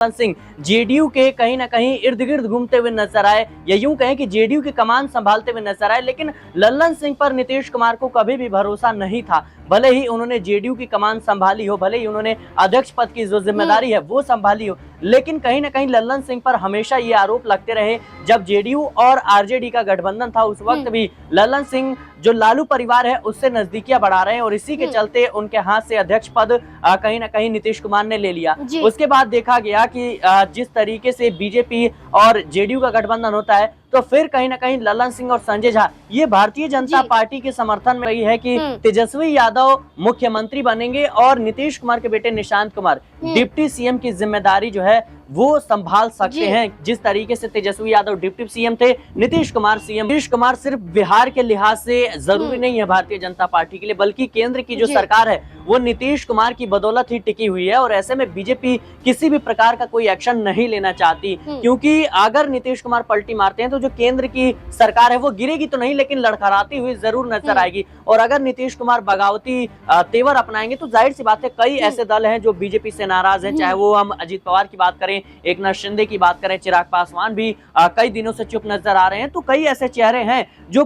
Singh JDU के कहीं ना कहीं इर्द गिर्द घूमते हुए नजर आए, या यूं कहें कि जेडीयू की कमान संभालते हुए नजर आए। लेकिन लल्लन सिंह पर नीतीश कुमार को कभी भी भरोसा नहीं था। भले ही उन्होंने जेडीयू की कमान संभाली हो, भले ही उन्होंने अध्यक्ष पद की जो जिम्मेदारी है वो संभाली हो, लेकिन कहीं ना कहीं लल्लन सिंह पर हमेशा ये आरोप लगते रहे। जब जेडीयू और आरजेडी का गठबंधन था उस वक्त भी लल्लन सिंह जो लालू परिवार है उससे नजदीकियां बढ़ा रहे हैं, और इसी के चलते उनके हाथ से अध्यक्ष पद कहीं ना कहीं नीतीश कुमार ने ले लिया। उसके बाद देखा गया कि जिस तरीके से बीजेपी और जेडीयू का गठबंधन होता है, तो फिर कहीं ना कहीं लल्लन सिंह और संजय झा ये भारतीय जनता पार्टी के समर्थन में रही है कि तेजस्वी यादव मुख्यमंत्री बनेंगे और नीतीश कुमार के बेटे निशांत कुमार डिप्टी सीएम की जिम्मेदारी जो है वो संभाल सकते हैं। जिस तरीके से तेजस्वी यादव डिप्टी सीएम थे, नीतीश कुमार सीएम। नीतीश कुमार सिर्फ बिहार के लिहाज से जरूरी नहीं है भारतीय जनता पार्टी के लिए, बल्कि केंद्र की जो सरकार है वो नीतीश कुमार की बदौलत ही टिकी हुई है। और ऐसे में बीजेपी किसी भी प्रकार का कोई एक्शन नहीं लेना चाहती, क्योंकि अगर नीतीश कुमार पलटी मारते हैं तो जो केंद्र की सरकार है वो गिरेगी तो नहीं, लेकिन लड़खड़ाती हुई जरूर नजर आएगी। और अगर नीतीश कुमार बगावती तेवर अपनाएंगे तो जाहिर सी बात है कई ऐसे दल हैं जो बीजेपी से नाराज हैं, चाहे वो हम अजित पवार की बात करें, एकनाथ शिंदे की बात करें, चिराग पासवान भी कई दिनों से चुप नजर आ रहे हैं। तो कई ऐसे चेहरे हैं जो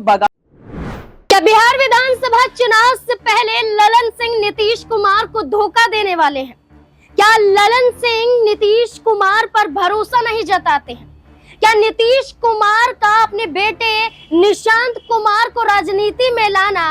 क्या बिहार विधानसभा चुनाव से पहले लल्लन सिंह नीतीश कुमार को धोखा देने वाले हैं? क्या लल्लन सिंह नीतीश कुमार पर भरोसा नहीं जताते हैं? क्या नीतीश कुमार का अपने बेटे निशांत कुमार को राजनीति में लाना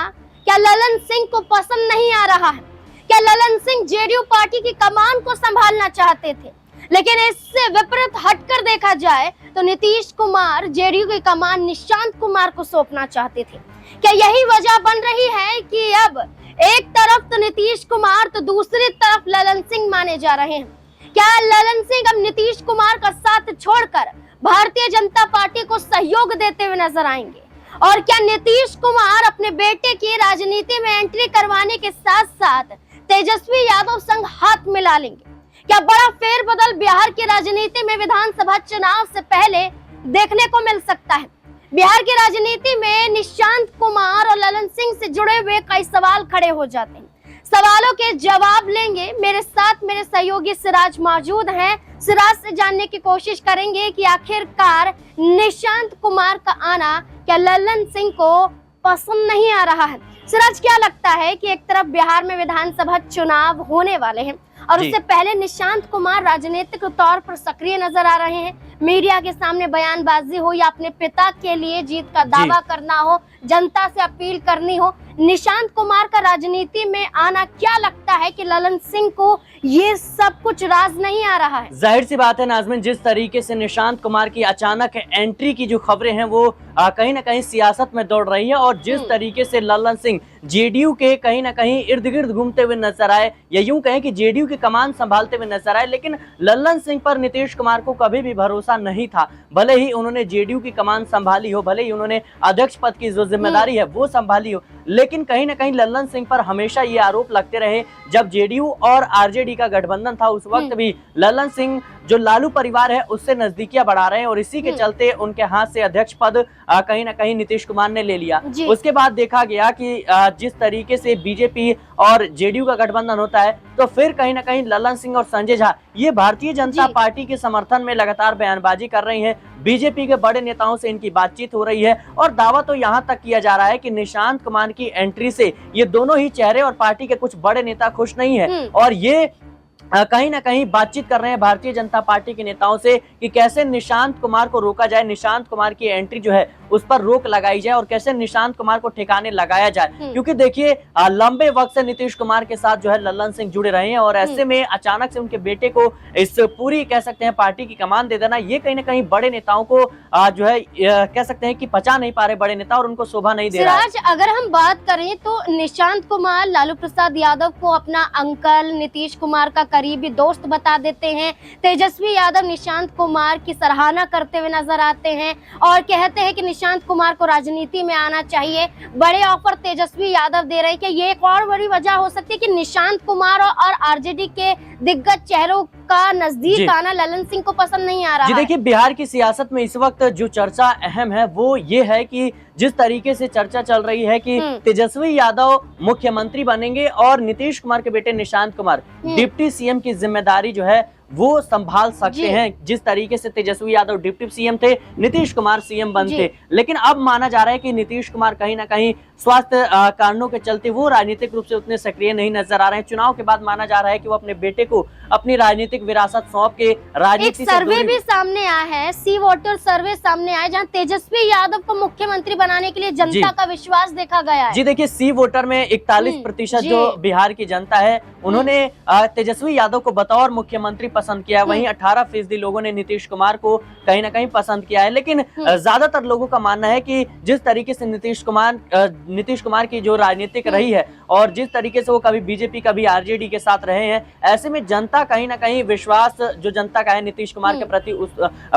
क्या लल्लन सिंह को पसंद नहीं आ रहा है? क्या लल्लन सिंह जेडीयू पार्टी की कमान को संभालना चाहते थे, लेकिन इससे विपरीत हटकर देखा जाए तो नीतीश कुमार जेडीयू की कमान निशांत कुमार को सौंपना चाहते थे? क्या यही वजह बन रही है कि अब एक तरफ तो नीतीश कुमार तो दूसरी तरफ लल्लन सिंह माने जा रहे हैं? क्या लल्लन सिंह अब नीतीश कुमार का साथ छोड़कर भारतीय जनता पार्टी को सहयोग देते हुए नजर आएंगे? और क्या नीतीश कुमार अपने बेटे की राजनीति में एंट्री करवाने के साथ साथ तेजस्वी यादव संग हाथ मिला लेंगे? क्या बड़ा फेरबदल बिहार की राजनीति में विधानसभा चुनाव से पहले देखने को मिल सकता है? बिहार की राजनीति में निशांत कुमार और लल्लन सिंह से जुड़े हुए कई सवाल खड़े हो जाते हैं। सवालों के जवाब लेंगे, मेरे साथ मेरे सहयोगी सिराज मौजूद हैं। सिराज से जानने की कोशिश करेंगे कि आखिरकार निशांत कुमार का आना क्या लल्लन सिंह को पसंद नहीं आ रहा है? सिराज, क्या लगता है कि एक तरफ बिहार में विधानसभा चुनाव होने वाले हैं और उससे पहले निशांत कुमार राजनीतिक तौर पर सक्रिय नजर आ रहे हैं, मीडिया के सामने बयानबाजी हो या अपने पिता के लिए जीत का दावा करना हो, जनता से अपील करनी हो, निशांत कुमार का राजनीति में आना क्या लगता है कि लल्लन सिंह को ये सब कुछ राज नहीं आ रहा है? जाहिर सी बात है नाज़मीन, जिस तरीके से निशांत कुमार की अचानक एंट्री की जो खबरें हैं वो कहीं ना कहीं सियासत में दौड़ रही है, और जिस तरीके से लल्लन सिंह जेडीयू के कहीं ना कहीं इर्द गिर्द घूमते हुए नजर आए, या यूं कहें कि जेडीयू की कमान संभालते हुए नजर आए, लेकिन लल्लन सिंह पर नीतीश कुमार को कभी भी भरोसा नहीं था। भले ही उन्होंने जेडीयू की कमान संभाली हो, भले ही उन्होंने अध्यक्ष पद की जो जिम्मेदारी है वो संभाली हो, लेकिन कहीं ना कहीं लल्लन सिंह पर हमेशा ये आरोप लगते रहे। जब जेडीयू और आरजेडी का गठबंधन था उस वक्त भी लल्लन सिंह जो लालू परिवार है उससे नजदीकियां बढ़ा रहे हैं, और इसी के चलते उनके हाथ से अध्यक्ष पद कहीं ना कहीं नीतीश कुमार ने ले लिया। उसके बाद देखा गया कि जिस तरीके से बीजेपी और जेडीयू का गठबंधन होता है, तो फिर कहीं ना कहीं लल्लन सिंह और संजय झा ये भारतीय जनता पार्टी के समर्थन में लगातार बयानबाजी कर रही हैं। बीजेपी के बड़े नेताओं से इनकी बातचीत हो रही है, और दावा तो यहां तक किया जा रहा है कि निशांत कुमार की एंट्री से ये दोनों ही चेहरे और पार्टी के कुछ बड़े नेता खुश नहीं है, और ये कहीं ना कहीं बातचीत कर रहे हैं भारतीय जनता पार्टी के नेताओं से कि कैसे निशांत कुमार को रोका जाए, निशांत कुमार की एंट्री जो है उस पर रोक लगाई जाए, और कैसे निशांत कुमार को ठिकाने लगाया जाए। क्योंकि देखिए लंबे वक्त से नीतीश कुमार के साथ जो है लल्लन सिंह जुड़े रहे हैं, और ऐसे में अचानक से उनके बेटे को इस पूरी कह सकते हैं पार्टी की कमान दे देना, ये कहीं ना कहीं बड़े नेताओं को जो है कह सकते हैं कि पचा नहीं पा रहे बड़े नेता, और उनको शोभा नहीं दे रहा है। अगर हम बात करें तो निशांत कुमार लालू प्रसाद यादव को अपना अंकल, नीतीश कुमार का करीबी दोस्त बता देते हैं। तेजस्वी यादव निशांत कुमार की सराहना करते हुए नजर आते हैं और कहते हैं कि निशांत कुमार को राजनीति में आना चाहिए। बड़े ऑफर तेजस्वी यादव दे रहे हैं कि ये एक और बड़ी वजह हो सकती है कि निशांत कुमार और आरजेडी के दिग्गज चेहरों का नजदीक आना लल्लन सिंह को पसंद नहीं आ रहा है। देखिए बिहार की सियासत में इस वक्त जो चर्चा अहम है वो ये है कि जिस तरीके से चर्चा चल रही है कि तेजस्वी यादव मुख्यमंत्री बनेंगे और नीतीश कुमार के बेटे निशांत कुमार डिप्टी सीएम की जिम्मेदारी जो है वो संभाल सकते हैं। जिस तरीके से तेजस्वी यादव डिप्टी सीएम थे, नीतीश कुमार सीएम बनते, लेकिन अब माना जा रहा है कि नीतीश कुमार कहीं ना कहीं स्वास्थ्य कारणों के चलते वो राजनीतिक रूप से उतने सक्रिय नहीं नजर आ रहे हैं। चुनाव के बाद माना जा रहा है कि वो अपने बेटे को अपनी राजनीतिक विरासत सौंप के राजनीति से सर्वे भी सामने आया है, सी वोटर सर्वे सामने आया, जहां तेजस्वी यादव को मुख्यमंत्री बनाने के लिए जनता का विश्वास देखा गया है। जी देखिए, सी वोटर में 41% जो बिहार की जनता है उन्होंने तेजस्वी यादव को बतौर मुख्यमंत्री पसंद किया है। वहीं 18% लोगों ने नीतीश कुमार को कहीं ना कहीं पसंद किया है। लेकिन ज्यादातर लोगों का मानना है कि जिस तरीके से नीतीश कुमार की जो राजनीतिक रही है और जिस तरीके से वो कभी बीजेपी कभी आरजेडी के साथ रहे हैं, ऐसे में जनता कहीं ना कहीं विश्वास जो जनता का है नीतीश कुमार के प्रति उस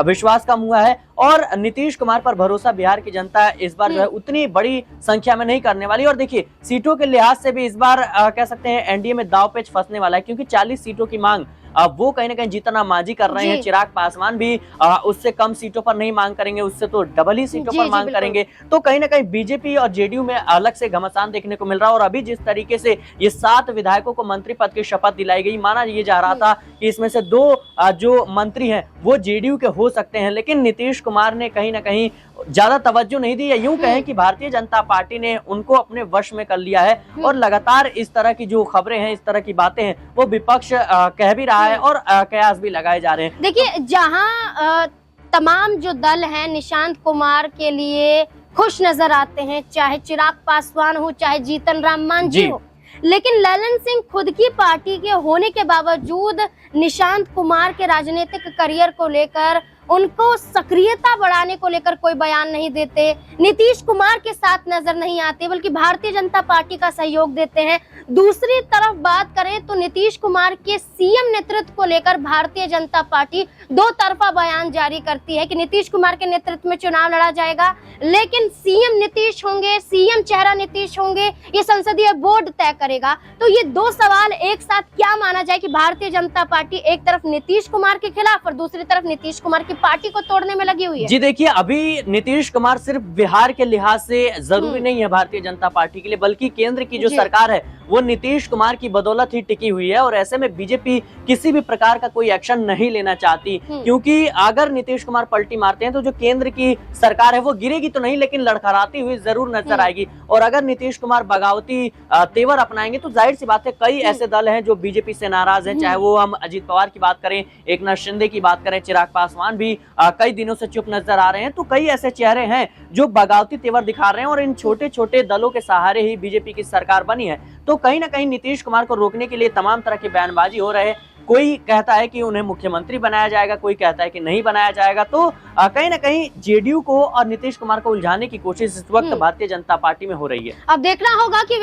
विश्वास कम हुआ है और नीतीश कुमार पर भरोसा बिहार की जनता इस बार जो है उतनी बड़ी संख्या में नहीं करने वाली। और देखिए, सीटों के लिहाज से भी इस बार कह सकते हैं एनडीए में दांव पेच फंसने वाला है, क्योंकि 40 सीटों की मांग वो कहीं ना कहीं जीतना मांझी कर रहे हैं। चिराग पासवान भी उससे कम सीटों पर नहीं मांग करेंगे, उससे तो डबल ही सीटों पर मांग करेंगे। तो कहीं ना कहीं बीजेपी और जेडीयू में अलग से घमासान देखने को मिल रहा है। और अभी जिस तरीके से ये 7 विधायकों को मंत्री पद की शपथ दिलाई गई, माना ये जा रहा था कि इसमें से 2 जो मंत्री हैं वो जेडीयू के हो सकते हैं, लेकिन नीतीश कुमार ने कहीं ना कहीं ज्यादा तवज्जो नहीं दी है। यूं कहें कि भारतीय जनता पार्टी ने उनको अपने वश में कर लिया है और लगातार इस तरह की जो खबरें हैं, इस तरह की बातें हैं, वो विपक्ष कह भी रहा है और कयास भी लगाए जा रहे हैं। देखिए, जहां तमाम जो दल हैं निशांत कुमार के लिए खुश नजर आते हैं, चाहे चिराग पासवान हो, चाहे जीतन राम मांझी हो, लेकिन ललन सिंह खुद की पार्टी के होने के बावजूद निशांत कुमार के राजनीतिक करियर को लेकर, उनको सक्रियता बढ़ाने को लेकर कोई बयान नहीं देते, नीतीश कुमार के साथ नजर नहीं आते, बल्कि भारतीय जनता पार्टी का सहयोग देते हैं। दूसरी तरफ बात करें तो नीतीश कुमार के सीएम नेतृत्व को लेकर भारतीय जनता पार्टी 2 तरफा बयान जारी करती है कि नीतीश कुमार के नेतृत्व में चुनाव लड़ा जाएगा, लेकिन सीएम नीतीश होंगे, सीएम चेहरा नीतीश होंगे, ये संसदीय बोर्ड तय करेगा। तो ये 2 सवाल एक साथ क्या माना जाए कि भारतीय जनता पार्टी एक तरफ नीतीश कुमार के खिलाफ और दूसरी तरफ नीतीश कुमार की पार्टी को तोड़ने में लगी हुई है। जी देखिए, अभी नीतीश कुमार सिर्फ बिहार के लिहाज से जरूरी नहीं है भारतीय जनता पार्टी के लिए, बल्कि केंद्र की जो सरकार है वो नीतीश कुमार की बदौलत ही टिकी हुई है। और ऐसे में बीजेपी किसी भी प्रकार का कोई एक्शन नहीं लेना चाहती, क्योंकि अगर नीतीश कुमार पलटी मारते हैं तो जो केंद्र की सरकार है वो गिरेगी तो नहीं, लेकिन लड़खड़ाती हुई जरूर नजर आएगी। और अगर नीतीश कुमार बगावती तेवर अपनाएंगे तो जाहिर सी बात है कई ऐसे दल हैं जो बीजेपी से नाराज हैं, चाहे वो हम अजित पवार की बात करें, एकनाथ शिंदे की बात करें, चिराग पासवान भी कई दिनों से चुप नजर आ रहे हैं। तो कई ऐसे चेहरे हैं जो बगावती तेवर दिखा रहे हैं और इन छोटे छोटे दलों के सहारे ही बीजेपी की सरकार बनी है। तो कहीं ना कहीं नीतीश कुमार को रोकने के लिए तमाम तरह की बयानबाजी हो रहे हैं। कोई कहता है कि उन्हें मुख्यमंत्री बनाया जाएगा, कोई कहता है कि नहीं बनाया जाएगा। तो कहीं ना कहीं जेडीयू को और नीतीश कुमार को उलझाने की कोशिश इस वक्त भारतीय जनता पार्टी में हो रही है। अब देखना होगा कि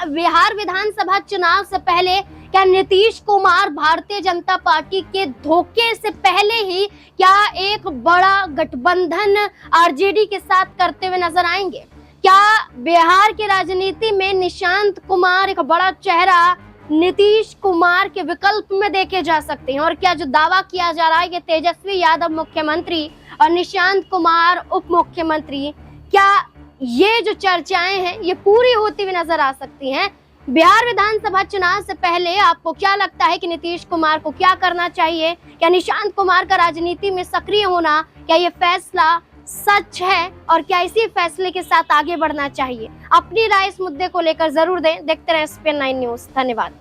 बिहार विधानसभा चुनाव से पहले क्या नीतीश कुमार भारतीय जनता पार्टी के धोखे से पहले ही क्या एक बड़ा गठबंधन आरजेडी के साथ करते हुए नजर आएंगे। क्या बिहार की राजनीति में निशांत कुमार एक बड़ा चेहरा नीतीश कुमार के विकल्प में देखे जा सकते हैं, और क्या जो दावा किया जा रहा है कि तेजस्वी यादव मुख्यमंत्री और निशांत कुमार उप मुख्यमंत्री, क्या ये जो चर्चाएं हैं ये पूरी होती हुई नजर आ सकती हैं। बिहार विधानसभा चुनाव से पहले आपको क्या लगता है कि नीतीश कुमार को क्या करना चाहिए? क्या निशांत कुमार का राजनीति में सक्रिय होना, क्या ये फैसला सच है और क्या इसी फैसले के साथ आगे बढ़ना चाहिए? अपनी राय इस मुद्दे को लेकर जरूर दें। देखते रहे SPN9 न्यूज। धन्यवाद।